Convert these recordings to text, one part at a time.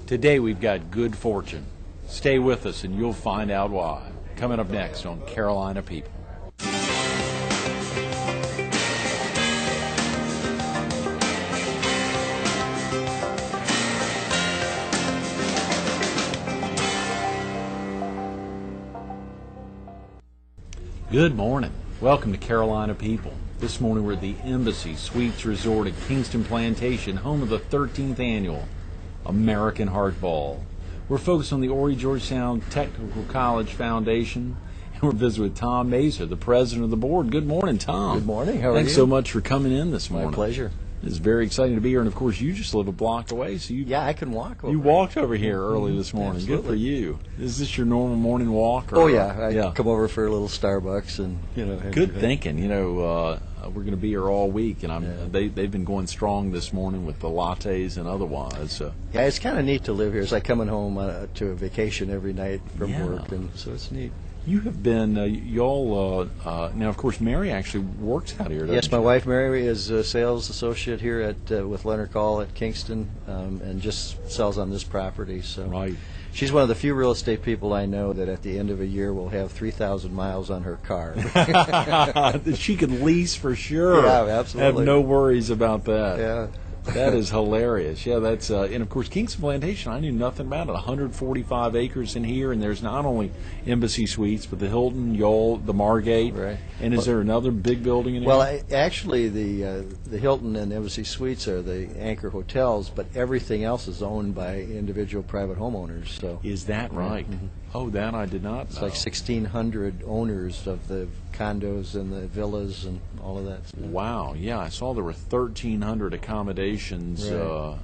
Today we've got good fortune. Stay with us and you'll find out why. Coming up next on Carolina People. Good morning. Welcome to Carolina People. This morning we're at the Embassy Suites Resort at Kingston Plantation, home of the 13th annual American Hardball. We're focused on the Horry Georgetown Technical College Foundation, and we're visiting with Tom Maeser, the president of the board. Good morning, Tom. Good morning. How are you? Thanks so much for coming in this morning. My pleasure. It's very exciting to be here, and of course you just live a block away, so yeah, I can walk over. You walked over here early this morning. Absolutely. Good for you. Is this your normal morning walk? Oh yeah, I come over for a little Starbucks and Good thinking. We're going to be here all week, and they've been going strong this morning with the lattes and otherwise. So. Yeah, it's kind of neat to live here. It's like coming home to a vacation every night from work, and so it's neat. You have been, now of course Mary actually works out here, doesn't Yes, she? my wife Mary is a sales associate here with Leonard Call at Kingston, and just sells on this property. So Right. She's one of the few real estate people I know that at the end of a year will have 3,000 miles on her car. That she can lease for sure. Yeah, absolutely. Have no worries about that. Yeah. That is hilarious. Yeah, that's and of course Kingston Plantation. I knew nothing about it. 145 acres in here, and there's not only Embassy Suites, but the Hilton, Yole, the Margate. Right. And is there another big building in here? Well, actually, the Hilton and Embassy Suites are the anchor hotels, but everything else is owned by individual private homeowners. So is that right? Mm-hmm. Oh, that I did not know. It's like 1,600 owners of the condos and the villas and all of that stuff. Wow, yeah, I saw there were 1,300 accommodations, Right.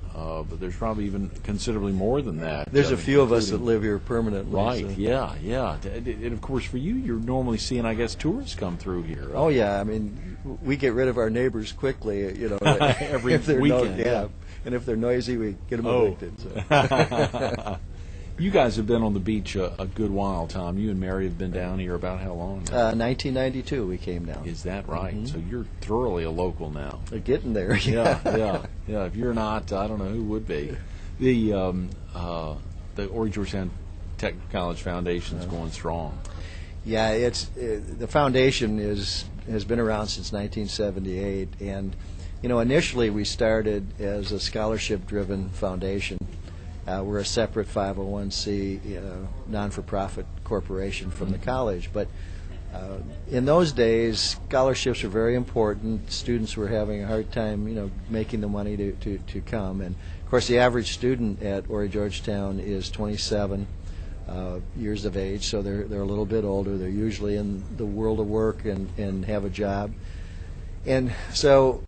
but there's probably even considerably more than that. There's a few of us that live here permanently. Right, so. yeah. And of course for you, you're normally seeing, I guess, tourists come through here. Oh, yeah, I mean, we get rid of our neighbors quickly, Every if they're weekend. yeah, and if they're noisy, we get them evicted. So. You guys have been on the beach a good while, Tom. You and Mary have been down here about how long? 1992 we came down. Is that right? Mm-hmm. So you're thoroughly a local now. They're getting there. Yeah. If you're not, I don't know who would be. The Horry Georgetown Technical College Foundation is going strong. Yeah, it's the foundation has been around since 1978, and initially we started as a scholarship-driven foundation. We're a separate 501c non-for-profit corporation from the college, but in those days scholarships were very important. Students were having a hard time, making the money to come, and of course the average student at Horry Georgetown is 27 years of age, so they're a little bit older. They're usually in the world of work and have a job. And so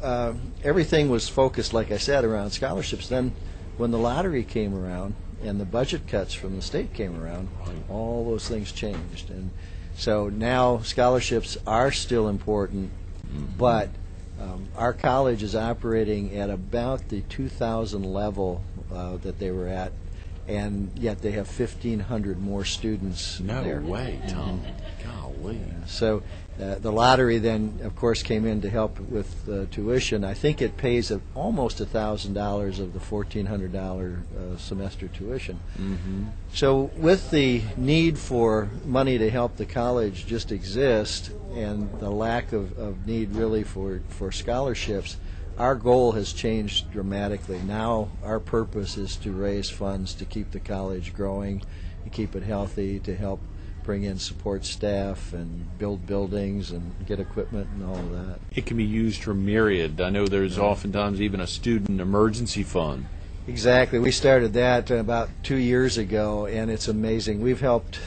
everything was focused, like I said, around scholarships. Then when the lottery came around and the budget cuts from the state came around, all those things changed. And so now scholarships are still important, but our college is operating at about the 2,000 level that they were at, and yet they have 1,500 more students there. No way, Tom. Golly. So the lottery then, of course, came in to help with tuition. I think it pays almost $1,000 of the $1,400 semester tuition. Mm-hmm. So with the need for money to help the college just exist, and the lack of need really for scholarships, our goal has changed dramatically. Now our purpose is to raise funds to keep the college growing, to keep it healthy, to help bring in support staff and build buildings and get equipment and all of that. It can be used for myriad. I know there's oftentimes even a student emergency fund. Exactly. We started that about 2 years ago, and it's amazing. We've helped,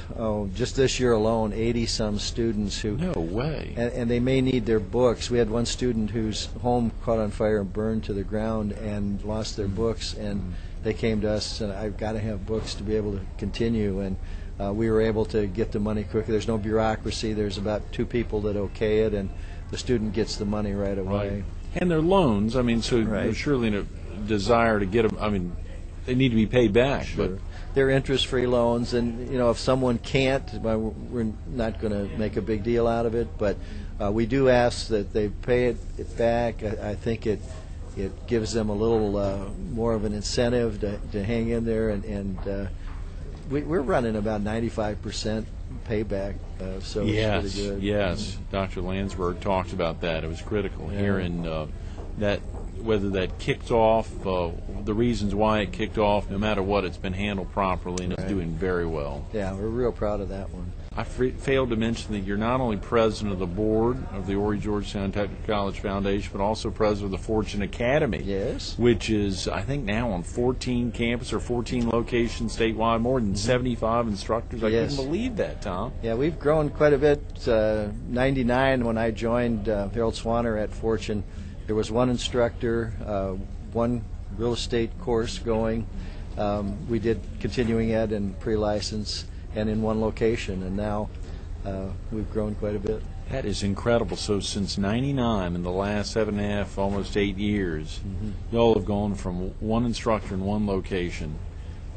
just this year alone, 80-some students who... No way. And they may need their books. We had one student whose home caught on fire and burned to the ground and lost their books, and they came to us and I've got to have books to be able to continue, and we were able to get the money quickly. There's no bureaucracy. There's about 2 people that okay it, and the student gets the money right away. Right. And they're loans. I mean, so there's surely a desire to get them. I mean, they need to be paid back. Sure. But they're interest-free loans, and if someone can't, we're not going to make a big deal out of it. But we do ask that they pay it back. I think it it gives them a little more of an incentive to hang in there, and we're running about 95% payback, so Yes, it's really good. yes. Dr. Landsberg talked about that. It was critical here, and that whether that kicked off, the reasons why it kicked off, no matter what, it's been handled properly and it's doing very well. Yeah, we're real proud of that one. I failed to mention that you're not only president of the board of the Horry Georgetown Technical College Foundation, but also president of the Fortune Academy. Yes. Which is, I think, now on 14 campuses or 14 locations statewide, more than 75 instructors. I couldn't believe that, Tom. Yeah, we've grown quite a bit. 99, when I joined Harold Swanner at Fortune, there was one instructor, one real estate course going. We did continuing ed and pre-license, and in one location, and now we've grown quite a bit. That is incredible. So since '99, in the last 7.5, almost 8 years, y'all have gone from one instructor in one location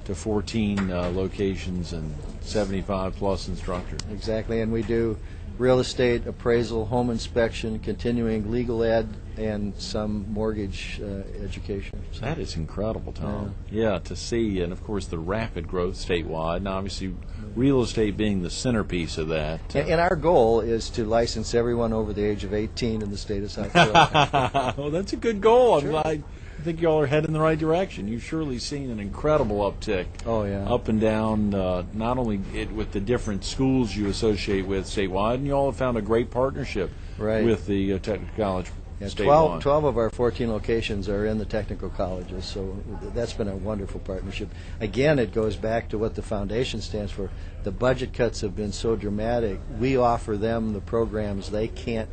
to 14 locations and 75 plus instructors. Exactly, and we do real estate, appraisal, home inspection, continuing legal ed, and some mortgage education. So that is incredible, Tom. Yeah, to see, and of course the rapid growth statewide, and obviously real estate being the centerpiece of that. And our goal is to license everyone over the age of 18 in the state of South Carolina. Well, that's a good goal. Sure. I think y'all are heading in the right direction. You've surely seen an incredible uptick. Oh, yeah. Up and down, not only with the different schools you associate with statewide, and you all have found a great partnership with the technical college statewide. 12 of our 14 locations are in the technical colleges, so that's been a wonderful partnership. Again, it goes back to what the foundation stands for. The budget cuts have been so dramatic. We offer them the programs they can't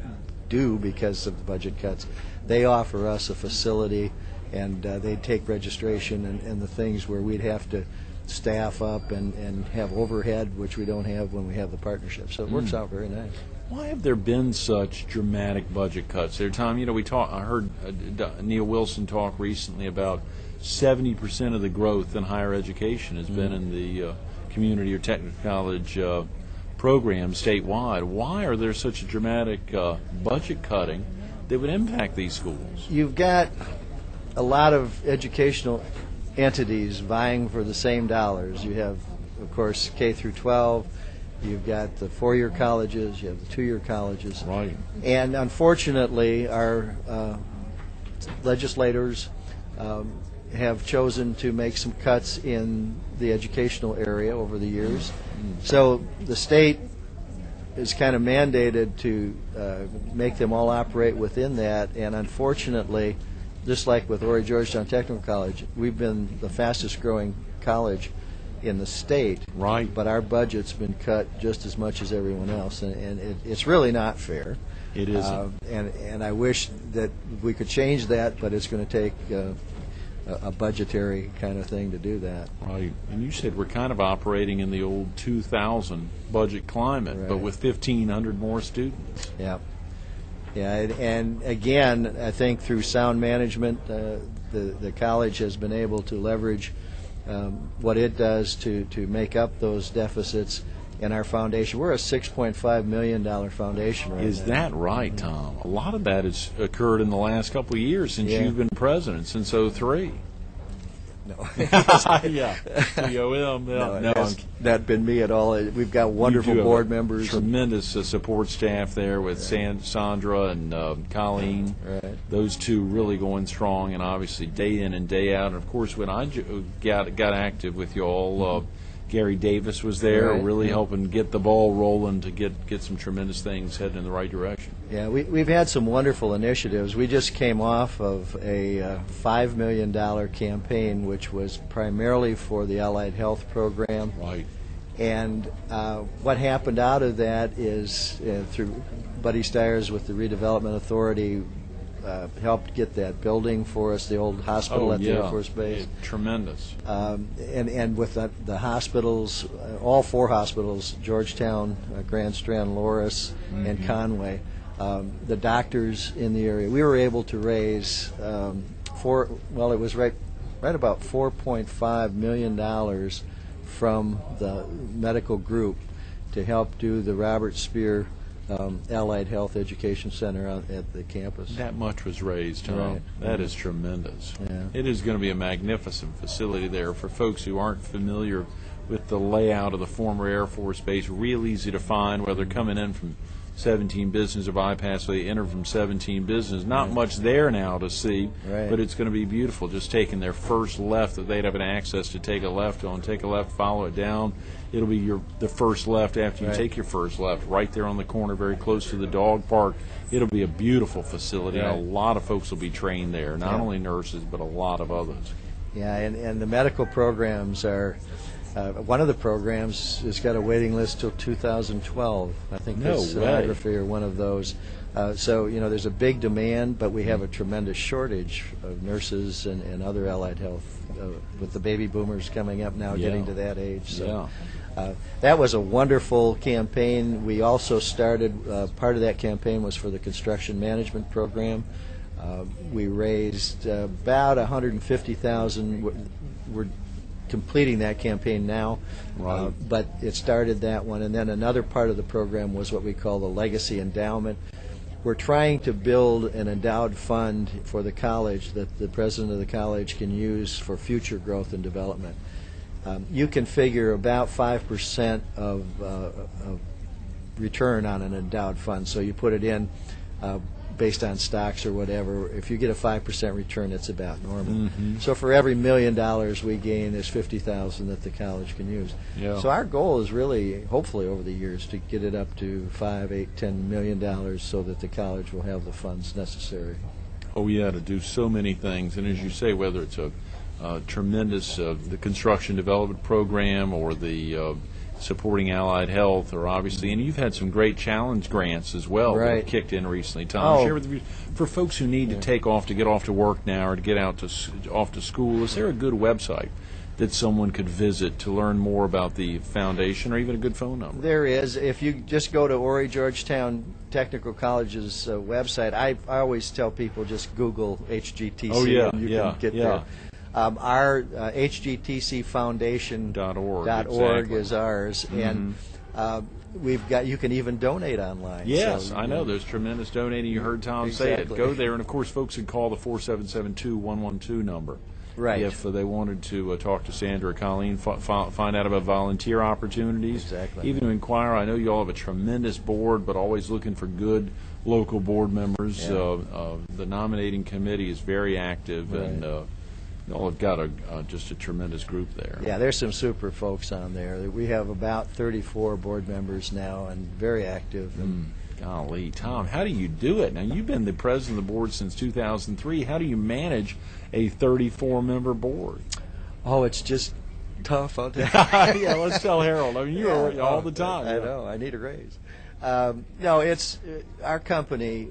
do because of the budget cuts. They offer us a facility, and they take registration and the things where we'd have to staff up and have overhead, which we don't have when we have the partnership. So it works out very nice. Why have there been such dramatic budget cuts? There, Tom, I heard Neil Wilson talk recently about 70% of the growth in higher education has been in the community or technical college programs statewide. Why are there such a dramatic budget cutting that would impact these schools? You've got a lot of educational entities vying for the same dollars. You have, of course, K through 12. You've got the 4-year colleges. You have the 2-year colleges. Right. And unfortunately, our legislators have chosen to make some cuts in the educational area over the years. So the state is kind of mandated to make them all operate within that, and unfortunately, just like with Horry Georgetown Technical College, we've been the fastest growing college in the state, right? But our budget's been cut just as much as everyone else, and it's really not fair. It isn't. And I wish that we could change that, but it's going to take a budgetary kind of thing to do that. Right. And you said we're kind of operating in the old 2000 budget climate, but with 1,500 more students. Yeah. Yeah, and again, I think through sound management, the college has been able to leverage what it does to make up those deficits in our foundation. We're a $6.5 million foundation right now. Is that right, Tom? A lot of that has occurred in the last couple of years since you've been president, since '03. No. Yeah. COM. No, not been me at all. We've got wonderful board members. Tremendous support staff there with Sandra and Colleen. Right. Those two really going strong, and obviously day in and day out. And of course, when I got active with you all, Gary Davis was there, really helping get the ball rolling to get some tremendous things heading in the right direction. Yeah, we've had some wonderful initiatives. We just came off of a $5 million campaign, which was primarily for the Allied Health Program. Right. And what happened out of that is through Buddy Stiers with the Redevelopment Authority, helped get that building for us, the old hospital at the Air Force Base. Tremendous. And with the hospitals, all 4 hospitals, Georgetown, Grand Strand, Loris, and Conway, the doctors in the area, we were able to raise it was right about $4.5 million from the medical group to help do the Robert Spear allied health education center out at the campus. That much was raised, Tom. Right. That is tremendous. Yeah. It is going to be a magnificent facility there. For folks who aren't familiar with the layout of the former Air Force Base, real easy to find, whether coming in from 17 Business or bypass, so they enter from 17 Business. Not much there now to see, but it's going to be beautiful. Just taking their first left that they'd have an access to take a left on, take a left, follow it down. It'll be the first left after you take your first left, right there on the corner, very close to the dog park. It'll be a beautiful facility, and a lot of folks will be trained there, not only nurses, but a lot of others. Yeah, and the medical programs are, one of the programs has got a waiting list till 2012. I think that's sonography or one of those. So, there's a big demand, but we have a tremendous shortage of nurses and other allied health with the baby boomers coming up now, getting to that age. So, that was a wonderful campaign. We also started, part of that campaign was for the construction management program. We raised about $150,000. We're completing that campaign now, but it started that one. And then another part of the program was what we call the Legacy Endowment. We're trying to build an endowed fund for the college that the president of the college can use for future growth and development. You can figure about 5% of return on an endowed fund. So you put it in based on stocks or whatever. If you get a 5% return, it's about normal. So for every $1 million we gain, there's $50,000 that the college can use. So our goal is really, hopefully over the years, to get it up to $5, $8, $10 million so that the college will have the funds necessary. Oh yeah, to do so many things, and as you say, whether it's a tremendous the construction development program or the supporting allied health, or obviously, and you've had some great challenge grants as well that have kicked in recently. Tom, share with me, for folks who need to take off to get off to work now or to get off to school, is there a good website that someone could visit to learn more about the foundation, or even a good phone number? There is. If you just go to Horry Georgetown Technical College's website, I always tell people just Google HGTC and you can get there. Our HGTCFoundation.org is ours, and we've got, you can even donate online. Yes, so, I know. There's tremendous donating. You heard Tom say it. Go there, and of course, folks can call the 477-2112 number. Right. If they wanted to talk to Sandra or Colleen, find out about volunteer opportunities. Exactly. Even to inquire. I know you all have a tremendous board, but always looking for good local board members. The nominating committee is very active, and y'all have got just a tremendous group there. Yeah, there's some super folks on there. We have about 34 board members now, and very active. And golly, Tom, how do you do it? Now, you've been the president of the board since 2003. How do you manage a 34-member board? Oh, it's just tough. I'll tell you. Yeah, let's tell Harold. I mean, you're all the time. I know. I need a raise. No, it's our company,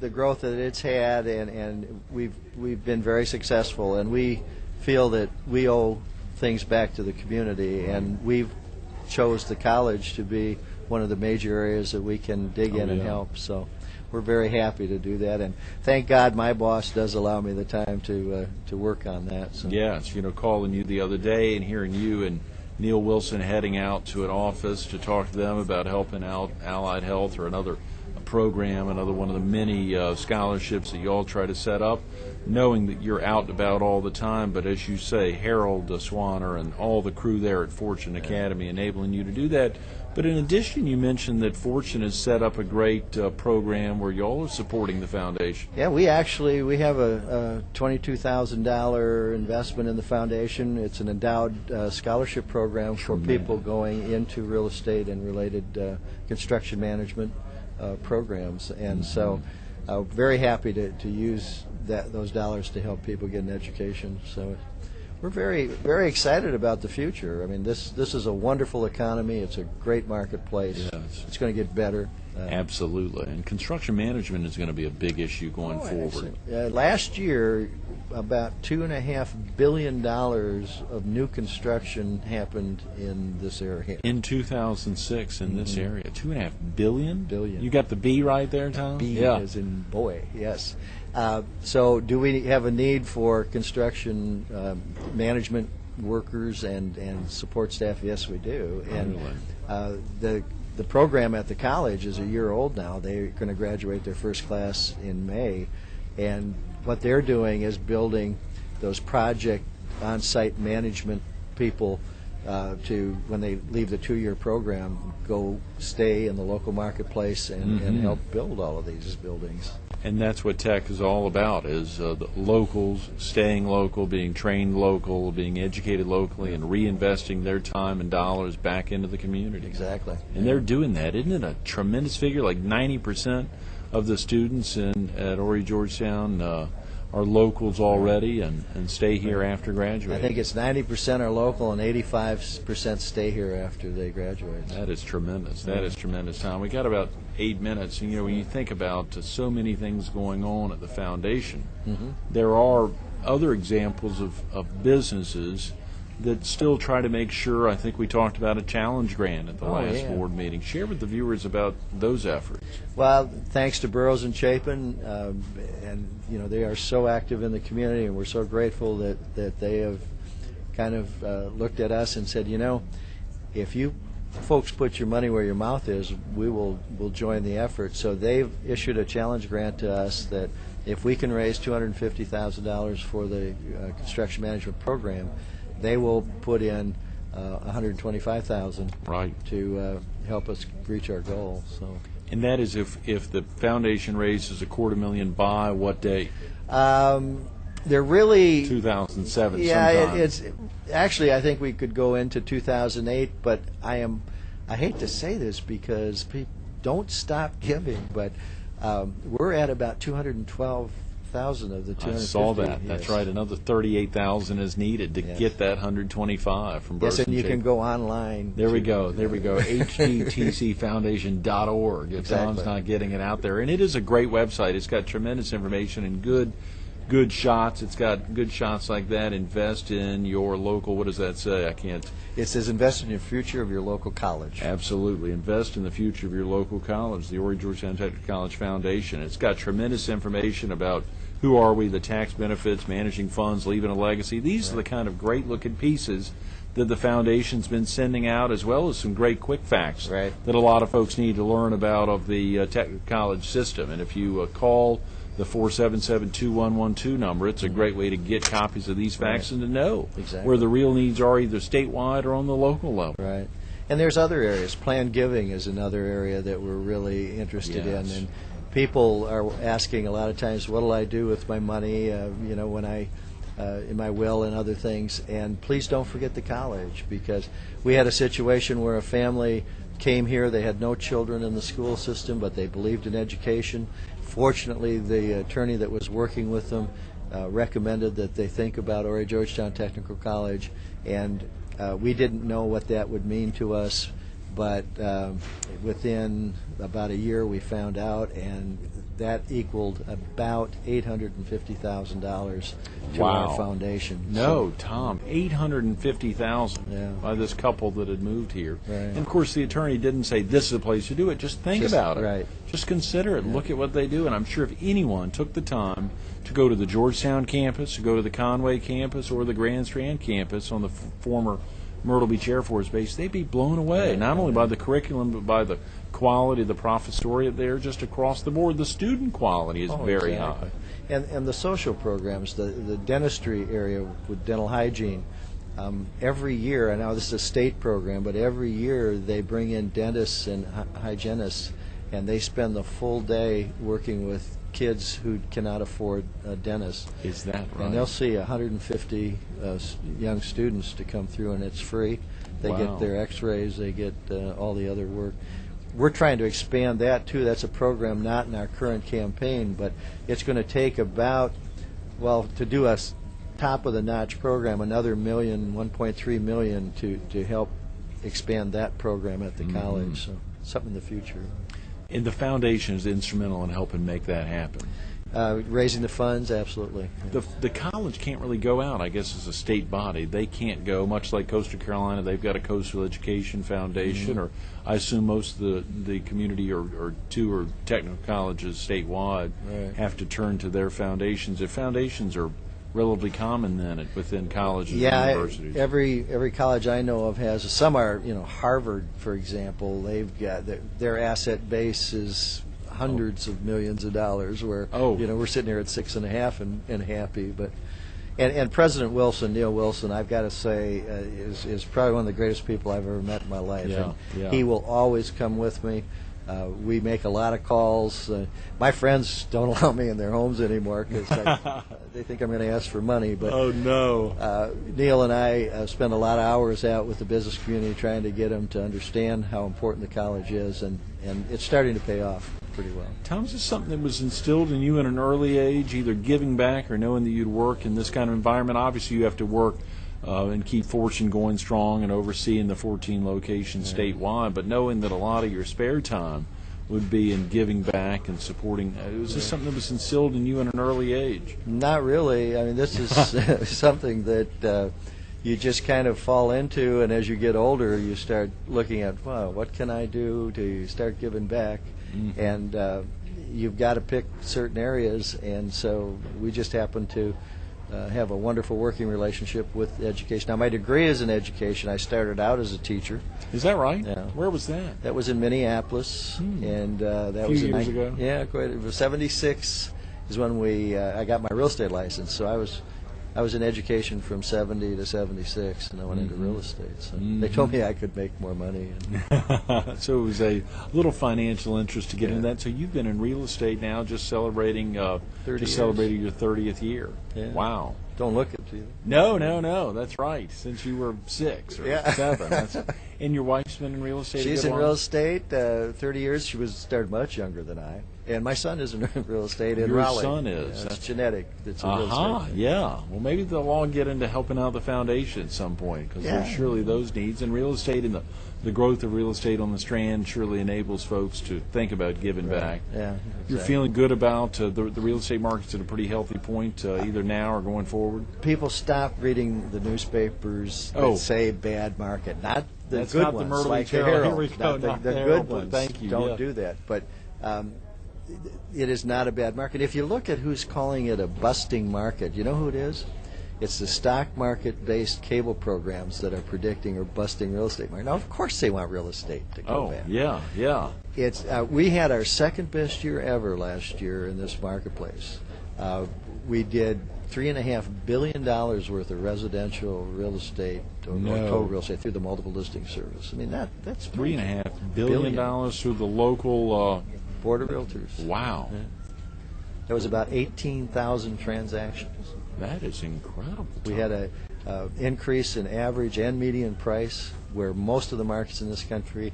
the growth that it's had, and we've been very successful, and we feel that we owe things back to the community, and we've chose the college to be one of the major areas that we can dig in and help. So we're very happy to do that, and thank God my boss does allow me the time to work on that. So. Yes, calling you the other day and hearing you and Neil Wilson heading out to an office to talk to them about helping out Allied Health or another program, another one of the many scholarships that you all try to set up, knowing that you're out and about all the time, but as you say, Harold Swanner and all the crew there at Fortune Academy enabling you to do that. But in addition, you mentioned that Fortune has set up a great program where y'all are supporting the foundation. Yeah, we have a $22,000 investment in the foundation. It's an endowed scholarship program for people going into real estate and related construction management programs, and so very happy to use those dollars to help people get an education. So we're very, very excited about the future. I mean, this is a wonderful economy. It's a great marketplace. Yes. It's going to get better. Absolutely. And construction management is going to be a big issue going forward. Last year, about $2.5 billion of new construction happened in this area. In 2006 in this area. $2.5 billion? Billion. You got the B right there, Tom? B as in boy, yes. So do we have a need for construction management workers and support staff? Yes, we do. And the program at the college is a year old now. They're going to graduate their first class in May, and what they're doing is building those project on-site management people to, when they leave the 2-year program, go stay in the local marketplace and help build all of these buildings. And that's what tech is all about, is the locals staying local, being trained local, being educated locally, and reinvesting their time and dollars back into the community. Exactly. And they're doing that. Isn't it a tremendous figure? Like 90% of the students at Horry Georgetown are locals already and stay here after graduating. I think it's 90% are local and 85% stay here after they graduate. That is tremendous. That is tremendous, Tom. We got about 8 minutes, and when you think about so many things going on at the foundation, there are other examples of businesses that still try to make sure. I think we talked about a challenge grant at the last board meeting. Share with the viewers about those efforts. Well, thanks to Burroughs and Chapin, and they are so active in the community, and we're so grateful that they have kind of looked at us and said, if you folks put your money where your mouth is, we'll join the effort. So they've issued a challenge grant to us that if we can raise $250,000 for the construction management program, they will put in $125,000 to help us reach our goal. So, and that is if the foundation raises $250,000 by what date? They're really 2007. Yeah, sometime. It's actually, I think we could go into 2008, but I hate to say this because people don't stop giving, but we're at about 212,000 of the 250. I saw that. Yes. That's right. Another 38,000 is needed to get that 125 from Burroughs. Yes, and you can go online. There we go. There we go. hdtcfoundation.org. If Tom's not getting it out there, and it is a great website. It's got tremendous information and good shots. It's got good shots like that. Invest in your local. What does that say? I can't. It says invest in the future of your local college. Absolutely. Invest in the future of your local college, the Horry Georgetown Technical College Foundation. It's got tremendous information about who are we, the tax benefits, managing funds, leaving a legacy. These are the kind of great-looking pieces that the foundation's been sending out, as well as some great quick facts that a lot of folks need to learn about of the technical college system. And if you call the 477-2112 number, it's a great way to get copies of these facts and to know where the real needs are, either statewide or on the local level. Right. And there's other areas. Planned giving is another area that we're really interested in. And people are asking a lot of times, what will I do with my money, when I, in my will and other things. And please don't forget the college, because we had a situation where a family came here. They had no children in the school system, but they believed in education. Fortunately, the attorney that was working with them recommended that they think about Horry Georgetown Technical College, and we didn't know what that would mean to us, but within about a year we found out, and that equaled about $850,000 to our foundation. No, Tom, $850,000 by this couple that had moved here. Right. And of course, the attorney didn't say this is the place to do it. Just think about it. Right. Just consider it. Look at what they do. And I'm sure if anyone took the time to go to the Georgetown campus, to go to the Conway campus, or the Grand Strand campus on the former Myrtle Beach Air Force Base, they'd be blown away, not only by the curriculum, but by the quality of the professoriate there, just across the board. The student quality is very high. And the social programs, the dentistry area with dental hygiene, every year, I know this is a state program, but every year they bring in dentists and hygienists, and they spend the full day working with kids who cannot afford a dentist. Is that right? And they'll see 150 young students to come through, and it's free. They get their x-rays, they get all the other work. We're trying to expand that, too. That's a program not in our current campaign, but it's going to take about, to do a top-of-the-notch program, another $1.3 million to help expand that program at the college. So something in the future. And the foundation is instrumental in helping make that happen. Raising the funds, absolutely. The college can't really go out, I guess, as a state body. They can't go, much like Coastal Carolina. They've got a Coastal Education Foundation, or I assume most of the community or two or technical colleges statewide have to turn to their foundations. If foundations are relatively common then within colleges and Yeah, universities. every college I know of has. Some are, Harvard, for example. They've got their asset base is hundreds of millions of dollars. Where we're sitting here at 6.5 and happy. But and President Wilson, Neil Wilson, I've got to say, is probably one of the greatest people I've ever met in my life. Yeah, and he will always come with me. We make a lot of calls. My friends don't allow me in their homes anymore because they think I'm going to ask for money. But oh no! Neil and I spend a lot of hours out with the business community trying to get them to understand how important the college is, and it's starting to pay off pretty well. Tom, is this something that was instilled in you at an early age, either giving back or knowing that you'd work in this kind of environment? Obviously, you have to work and keep Fortune going strong and overseeing the 14 locations statewide, but knowing that a lot of your spare time would be in giving back and supporting, was this something that was instilled in you at an early age? Not really. I mean, this is something that you just kind of fall into, and as you get older, you start looking at, wow, what can I do to start giving back? Mm-hmm. And you've got to pick certain areas, and so we just happen to have a wonderful working relationship with education. Now, my degree is in education. I started out as a teacher. Is that right? Yeah. Where was that? That was in Minneapolis, and that was in years ago. Yeah, quite. It was 76 is when I got my real estate license. So I was in education from 70 to 76, and I went into real estate. So they told me I could make more money. So it was a little financial interest to get into that. So you've been in real estate now, just celebrating, celebrating your 30th year. Yeah. Wow. Don't look at you. No. That's right. Since you were 6 or 7. And your wife's been in real estate. She's in real estate 30 years. She started much younger than I. And my son is in real estate in Raleigh. Your son is. It's genetic. It's a real estate. Yeah. Well, maybe they'll all get into helping out the foundation at some point, because there's surely those needs. And real estate and the growth of real estate on the Strand surely enables folks to think about giving back. Yeah, exactly. You're feeling good about the real estate market's at a pretty healthy point, either now or going forward? People stop reading the newspapers that say bad market. Not the That's good not ones, the Myrtle like Beach the Herald. Herald. Here we go. Not the Herald, good ones. thank you. Don't do that. But it is not a bad market. If you look at who's calling it a busting market, you know who it is? It's the stock market-based cable programs that are predicting or busting real estate market. Now, of course, they want real estate to go back. Yeah. It's we had our second best year ever last year in this marketplace. We did $3.5 billion worth of residential real estate or total real estate through the multiple listing service. I mean that's $3.5 billion through the local Board of Realtors. Wow. Yeah. That was about 18,000 transactions. That is incredible. We had a increase in average and median price where most of the markets in this country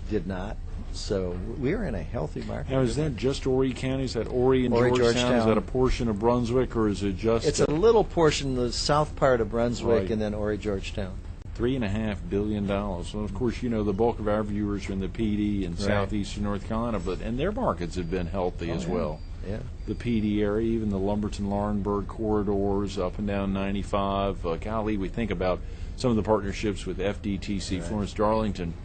did not. So we are in a healthy market. Now, is that just Horry County? Is that Horry and Horry, Georgetown? Is that a portion of Brunswick, or is it just... It's a little portion, the south part of Brunswick, right, and then Horry, Georgetown. $3.5 billion. Well, of course, the bulk of our viewers are in the PD and southeastern North Carolina, and their markets have been healthy as well. Yeah. The PD area, even the Lumberton-Laurinburg corridors up and down 95. Golly, we think about some of the partnerships with FDTC, Florence Darlington.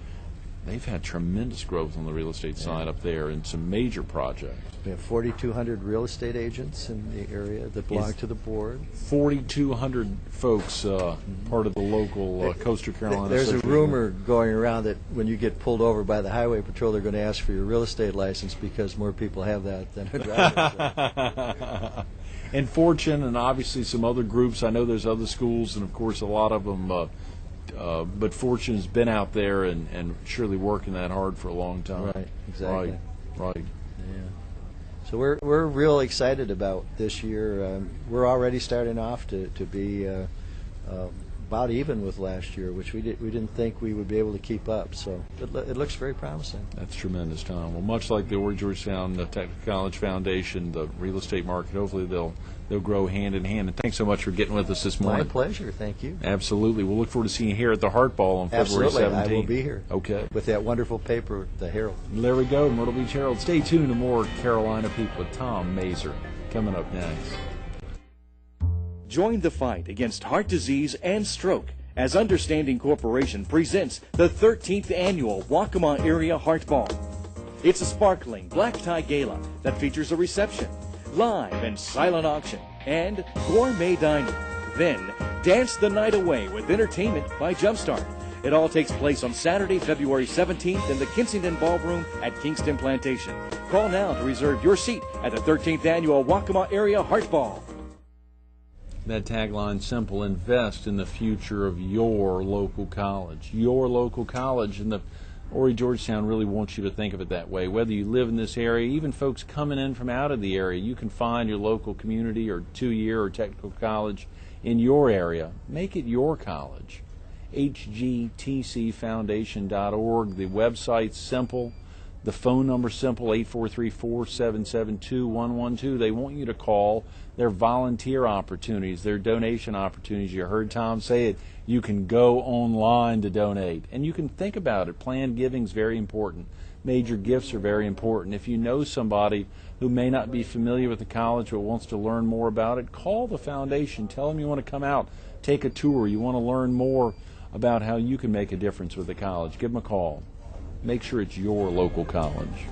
They've had tremendous growth on the real estate side up there and some major projects. We have 4,200 real estate agents in the area that belong to the board. 4,200 folks, part of the local Coastal Carolina There's a Association. rumor going around that when you get pulled over by the highway patrol, they're going to ask for your real estate license because more people have that than a driver's license. And Fortune and obviously some other groups. I know there's other schools, and of course a lot of them, but Fortune has been out there and surely working that hard for a long time. Right, exactly. Right. Yeah. So we're real excited about this year. We're already starting off to be about even with last year, which we didn't think we would be able to keep up. So it looks very promising. That's tremendous, Tom. Well, much like the Horry Georgetown Technical College Foundation, the real estate market, hopefully they'll grow hand in hand. And thanks so much for getting with us this morning. My pleasure. Thank you. Absolutely. We'll look forward to seeing you here at the Heart Ball on February 17th. I will be here. Okay. With that wonderful paper, the Herald. There we go, Myrtle Beach Herald. Stay tuned to more Carolina People with Tom Maeser coming up next. Join the fight against heart disease and stroke as Understanding Corporation presents the 13th Annual Waccamaw Area Heart Ball. It's a sparkling black tie gala that features a reception, live and silent auction, and gourmet dining. Then, dance the night away with entertainment by Jumpstart. It all takes place on Saturday, February 17th in the Kensington Ballroom at Kingston Plantation. Call now to reserve your seat at the 13th Annual Waccamaw Area Heart Ball. That tagline, simple: invest in the future of your local college. Your local college, and the Horry Georgetown really wants you to think of it that way. Whether you live in this area, even folks coming in from out of the area, you can find your local community or two-year or technical college in your area. Make it your college. hgtcfoundation.org. The website's simple. The phone number's simple, 843-477-2112. They want you to call. Their volunteer opportunities, their donation opportunities. You heard Tom say it. You can go online to donate. And you can think about it. Planned giving is very important. Major gifts are very important. If you know somebody who may not be familiar with the college but wants to learn more about it, call the foundation. Tell them you want to come out, take a tour. You want to learn more about how you can make a difference with the college. Give them a call. Make sure it's your local college.